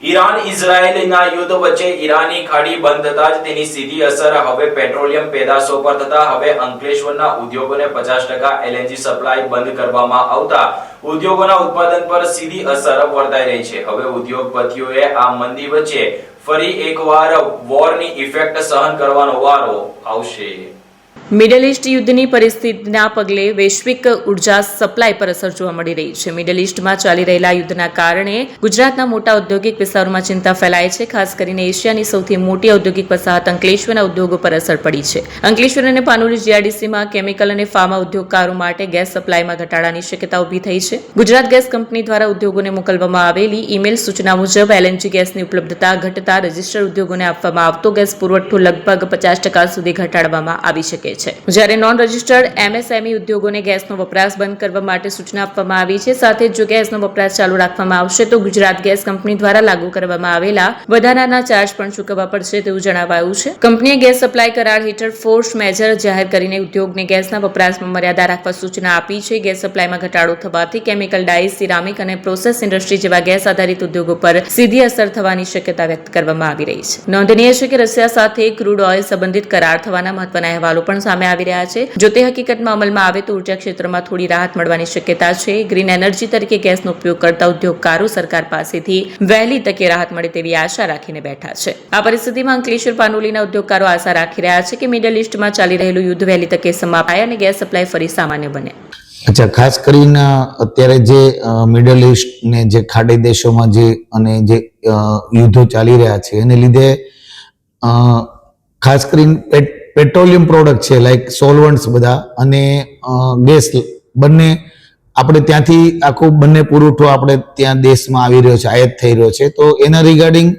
Iran ઇઝરાયેલના યુદ્ધ વચ્ચે ઈરાની ખાડી બંધ થતા જ તેની સીધી અસર હવે પેટ્રોલિયમ પેદાશો પર થતા હવે અંકલેશ્વરના ઉદ્યોગોને 50% એલએનજી સપ્લાય બંધ કરવામાં આવતા ઉદ્યોગોના ઉત્પાદન પર સીધી અસર વર્તાઈ રહી છે। હવે ઉદ્યોગપતિઓએ આ મંદી વચ્ચે ફરી એકવાર વોરની ઇફેક્ટ સહન કરવાનો વારો આવશે। મિડલ ઇસ્ટ યુદ્ધની પરિસ્થિતિના પગલે વૈશ્વિક ઉર્જા સપ્લાય પર અસર જોવા મળી રહી છે। મિડલ ઇસ્ટમાં ચાલી રહેલા યુદ્ધના કારણે ગુજરાતના મોટા ઔદ્યોગિક વિસ્તારોમાં ચિંતા ફેલાય છે। ખાસ કરીને એશિયાની સૌથી મોટી ઔદ્યોગિક વસાહત અંકલેશ્વરના ઉદ્યોગો પર અસર પડી છે। અંકલેશ્વર અને પાનોલી જીઆઈડીસીમાં કેમિકલ અને ફાર્મા ઉદ્યોગકારો માટે ગેસ સપ્લાયમાં ઘટાડાની શક્યતા ઊભી થઈ છે। ગુજરાત ગેસ કંપની દ્વારા ઉદ્યોગોને મોકલવામાં આવેલી ઈમેલ સૂચના મુજબ એલએનજી ગેસની ઉપલબ્ધતા ઘટતા રજિસ્ટર્ડ ઉદ્યોગોને આપવામાં આવતો ગેસ પુરવઠો લગભગ 50% સુધી ઘટાડવામાં આવી શકે છે। જ્યારે નોન રજિસ્ટર્ડ એમએસએમઈ ઉદ્યોગોને ગેસનો વપરાશ બંધ કરવા માટે સૂચના આપવામાં આવી છે। સાથે જ જો ગેસનો વપરાશ ચાલુ રાખવામાં આવશે તો ગુજરાત ગેસ કંપની દ્વારા લાગુ કરવામાં આવેલા વધારાના ચાર્જ પણ ચૂકવવા પડશે તેવું જણાવાયું છે। કંપનીએ ગેસ સપ્લાય કરાર હેઠળ ફોર્સ મેજર જાહેર કરીને ઉદ્યોગને ગેસના વપરાશમાં મર્યાદા રાખવા સૂચના આપી છે। ગેસ સપ્લાયમાં ઘટાડો થવાથી કેમિકલ ડાઇઝ, સિરામિક અને પ્રોસેસ ઇન્ડસ્ટ્રી જેવા ગેસ આધારિત ઉદ્યોગો પર સીધી અસર થવાની શક્યતા વ્યક્ત કરવામાં આવી રહી છે। નોંધનીય છે કે રશિયા સાથે ક્રૂડ ઓઇલ સંબંધિત કરાર થવાના મહત્વના અહેવાલો પણ સામે આવી રહ્યા છે। જો તે હકીકતમાં અમલમાં આવે તો ઉર્જા ક્ષેત્રમાં થોડી રાહત મળવાની શક્યતા છે। ગ્રીન એનર્જી તરીકે ગેસનો ઉપયોગ કરતા ઉદ્યોગકારો સરકાર પાસેથી વહેલી તકે રાહત મળે તેવી આશા રાખીને બેઠા છે। આ પરિસ્થિતિમાં અંકલેશ્વર પાનોલીના ઉદ્યોગકારો આશા રાખી રહ્યા છે કે મિડલ ઇસ્ટમાં ચાલી રહેલું યુદ્ધ વહેલી તકે સમાપ્ત થાય અને ગેસ સપ્લાય ફરી સામાન્ય બને। અચ્છા, ખાસ કરીને અત્યારે જે મિડલ ઇસ્ટ ને જે ખાડી દેશોમાં જે અને જે યુદ્ધો ચાલી રહ્યા છે એને લીધે ખાસ કરીને પેટ્રોલિયમ પ્રોડક્ટ છે લાઈક સોલવન્ટ્સ બધા અને ગેસ બંને આપણે ત્યાંથી આખું બંને પુરવઠો આપણે ત્યાં દેશમાં આવી રહ્યો છે, આયાત થઈ રહ્યો છે। તો એના રિગાર્ડિંગ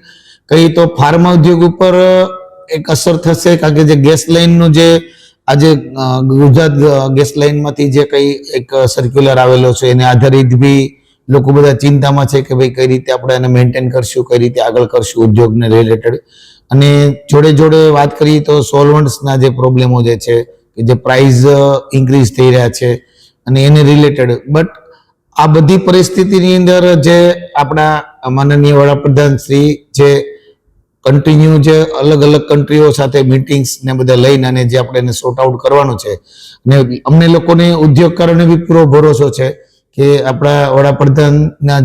કઈ તો ફાર્મા ઉદ્યોગ ઉપર એક અસર થશે, કારણ કે જે ગેસ લાઇનનું જે આજે ગુજરાત ગેસ લાઇનમાંથી જે કઈ એક સર્ક્યુલર આવેલો છે એને આધારિત બી લોકો બધા ચિંતામાં છે કે ભાઈ કઈ રીતે આપણે એને મેન્ટેન કરશું, કઈ રીતે આગળ કરશું ઉદ્યોગને રિલેટેડ। અને જોડે જોડે વાત કરીએ તો સોલવન્ટ્સના જે પ્રોબ્લેમો જે છે કે જે પ્રાઇસ ઇન્ક્રીઝ થઈ રહ્યા છે અને એને રિલેટેડ, બટ આ બધી પરિસ્થિતિની અંદર જે આપણા માનનીય વડાપ્રધાન શ્રી જે કન્ટિન્યુ જે અલગ અલગ કન્ટ્રીઓ સાથે મીટિંગ્સ ને બધા લઈને અને જે આપણે એને સોર્ટ આઉટ કરવાનું છે અને અમને લોકોને ઉદ્યોગકારોને બી પૂરો ભરોસો છે કે આપણા વડાપ્રધાનના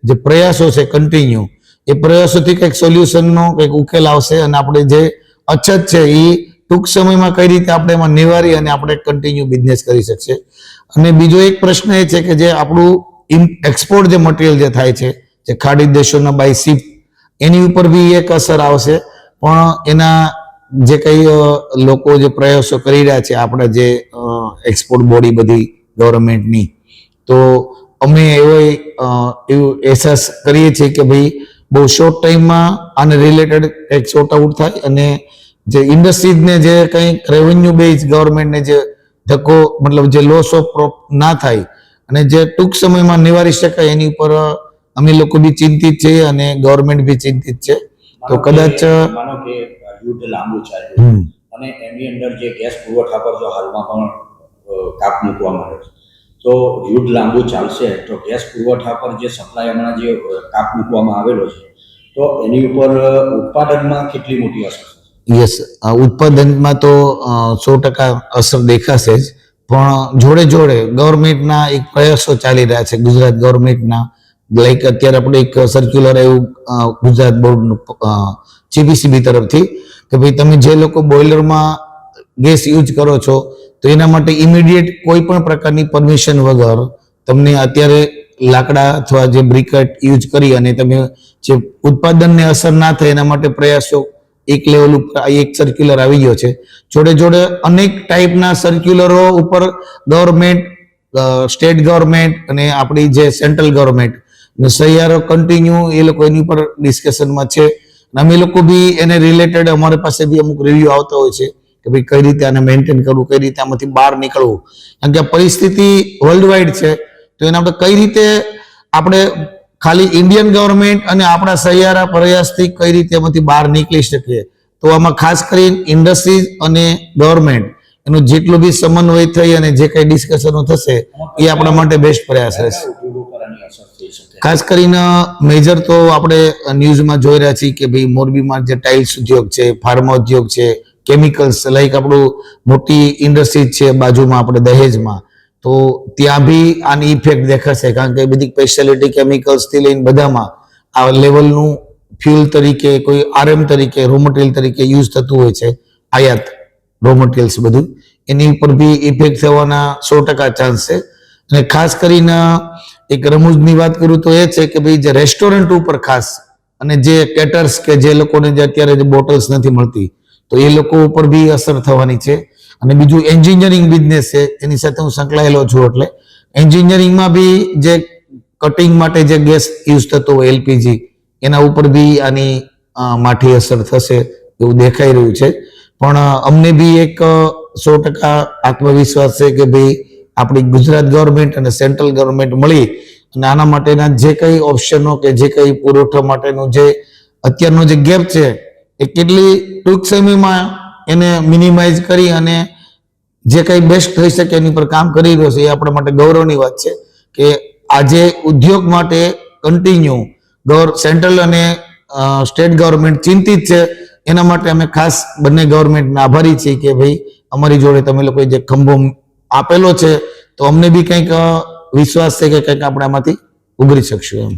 જે પ્રયાસો છે કન્ટિન્યુ, એ પ્રયાસોથી કંઈક સોલ્યુશનનો કંઈક ઉકેલ આવશે અને આપણે જે અછત છે એ ટૂંક સમયમાં કઈ રીતે આપણે એમાં નિવારી અને આપણે કન્ટિન્યુ બિઝનેસ કરી શકશે। અને બીજો એક પ્રશ્ન એ છે કે જે આપણું એક્સપોર્ટ જે મટીરિયલ જે થાય છે જે ખાડી દેશોના બાય શિપ, એની ઉપર બી એક અસર આવશે। પણ એના જે કઈ લોકો જે પ્રયાસો કરી રહ્યા છે આપણા જે એક્સપોર્ટ બોડી બધી ગવર્મેન્ટની, તો અમે એવું અહેસાસ કરીએ છીએ કે ભાઈ બહુ શોર્ટ ટાઈમમાં આને રિલેટેડ એક સોર્ટ આઉટ થાય અને જે ઇન્ડસ્ટ્રીઝને જે કંઈક રેવન્યુ બેઝ ગવર્મેન્ટને જે ધક્કો મતલબ જે લોસ ઓફ ના થાય અને જે ટૂંક સમયમાં નિવારી શકાય એની ઉપર અમે લોકો બી ચિંતિત છીએ અને ગવર્મેન્ટ બી ચિંતિત છે। તો કદાચ માનો કે યુદ્ધ લાંબુ ચાલ્યું અને એની અંદર જે ગેસ પુરવઠા પર જો હાલમાં પણ કાપ મૂકવામાં આવે છે, તો યુદ્ધ લાંબુ ચાલશે તો ગેસ પુરવઠા પર જે સપ્લાય હમણાં જે કાપ મૂકવામાં આવેલો છે તો એની ઉપર ઉત્પાદનમાં કેટલી મોટી અસર થશે? યસ, ઉત્પાદનમાં તો 100% અસર દેખાશે જ, પણ જોડે જોડે ગવર્મેન્ટના એક પ્રયાસો ચાલી રહ્યા છે ગુજરાત ગવર્મેન્ટના, લાઈક અત્યારે આપણે એક સર્ક્યુલર એવું ગુજરાત બોર્ડનું જીપીસીબી તરફથી કે ભાઈ તમે જે લોકો બોઇલરમાં ગેસ યુઝ કરો છો તો એના માટે ઇમિડિયેટ કોઈ પણ પ્રકારની પરમિશન વગર તમને અત્યારે લાકડા અથવા જે બ્રિકેટ યુઝ કરી અને તમે જે ઉત્પાદનને અસર ના થાય એના માટે પ્રયાસો એક લેવલ ઉપર એક સર્ક્યુલર આવી ગયો છે। જોડે જોડે અનેક ટાઈપના સર્ક્યુલરો ઉપર ગવર્મેન્ટ, સ્ટેટ ગવર્મેન્ટ અને આપણી જે સેન્ટ્રલ ગવર્મેન્ટ સહિયારો કન્ટિન્યુ એ લોકો એની ઉપર ડિસ્કશનમાં છે। અમે લોકો બી એને રિલેટેડ અમારી પાસે બી અમુક રિવ્યુ આવતા હોય છે કે ભાઈ કઈ રીતે આને મેન્ટેન કરવું, કઈ રીતે આમાંથી બહાર નીકળવું, કારણ કે પરિસ્થિતિ વર્લ્ડ વાઇડ છે તો એને આપણે કઈ રીતે આપણે ખાલી ઇન્ડિયન ગવર્મેન્ટ અને આપણા સહિયારા પ્રયાસથી કઈ રીતે એમાંથી બહાર નીકળી શકીએ। તો આમાં ખાસ કરીને ઇન્ડસ્ટ્રીઝ અને ગવર્મેન્ટ એનું જેટલું બી સમન્વય થઈ અને જે કઈ ડિસ્કશનો થશે એ આપણા માટે બેસ્ટ પ્રયાસ રહેશે। આની અસર થઈ શકે? ખાસ કરીને મેજર તો આપણે ન્યૂઝમાં જોઈ રહ્યા છીએ કે ભાઈ મોરબીમાં જે ટાઇલ્સ ઉદ્યોગ છે, ફાર્મા ઉદ્યોગ છે, કેમિકલ્સ લાઈક આપણું મોટી ઇન્ડસ્ટ્રી છે બાજુમાં આપણે દહેજમાં, તો ત્યાં બી આની ઇફેક્ટ દેખાશે. કારણ કે બધી સ્પેશિયાલિટી કેમિકલ્સથી લઈને બધામાં આ લેવલનું ફ્યુલ તરીકે, કોઈ આરએમ તરીકે, રો મટીરિયલ તરીકે યુઝ થતું હોય છે, આયાત રો મટીરિયલ્સ બધું, એની ઉપર બી ઇફેક્ટ થવાના 100% ચાન્સ છે. અને ખાસ કરીને એક રમૂજની વાત કરું તો એ છે કે ભાઈ જે રેસ્ટોરન્ટ ઉપર ખાસ, અને જે કેટર્સ કે જે લોકોને જે અત્યારે જે બોટલ્સ નથી મળતી, તો એ લોકો ઉપર બી અસર થવાની છે. અને બીજું એન્જિનિયરિંગ બિઝનેસ છે, એની સાથે હું સંકળાયેલો છું, એટલે એન્જિનિયરિંગમાં બી જે કટિંગ માટે જે ગેસ યુઝ થતો હોય એલપીજી, એના ઉપર બી આની માઠી અસર થશે એવું દેખાઈ રહ્યું છે. પણ અમને બી એક 100% આત્મવિશ્વાસ છે કે ભાઈ આપણી ગુજરાત ગવર્મેન્ટ અને સેન્ટ્રલ ગવર્મેન્ટ મળી અને આના માટેના જે કંઈ ઓપ્શનો કે જે કંઈ પુરવઠા માટેનું જે અત્યારનો જે ગેપ છે એ કેટલી ટૂંક સમયમાં એને મિનિમાઇઝ કરી અને જે કંઈ બેસ્ટ થઈ શકે એની પર કામ કરી રહ્યો છે, એ આપણા માટે ગૌરવની વાત છે કે આજે ઉદ્યોગ માટે કન્ટિન્યુ સેન્ટ્રલ અને સ્ટેટ ગવર્મેન્ટ ચિંતિત છે. એના માટે અમે ખાસ બંને ગવર્મેન્ટને આભારી છીએ કે ભાઈ અમારી જોડે તમે લોકોએ જે ખંભો આપેલો છે, તો અમને બી કંઈક વિશ્વાસ છે કે કંઈક આપણે આમાંથી ઉભરી શકશું એમ.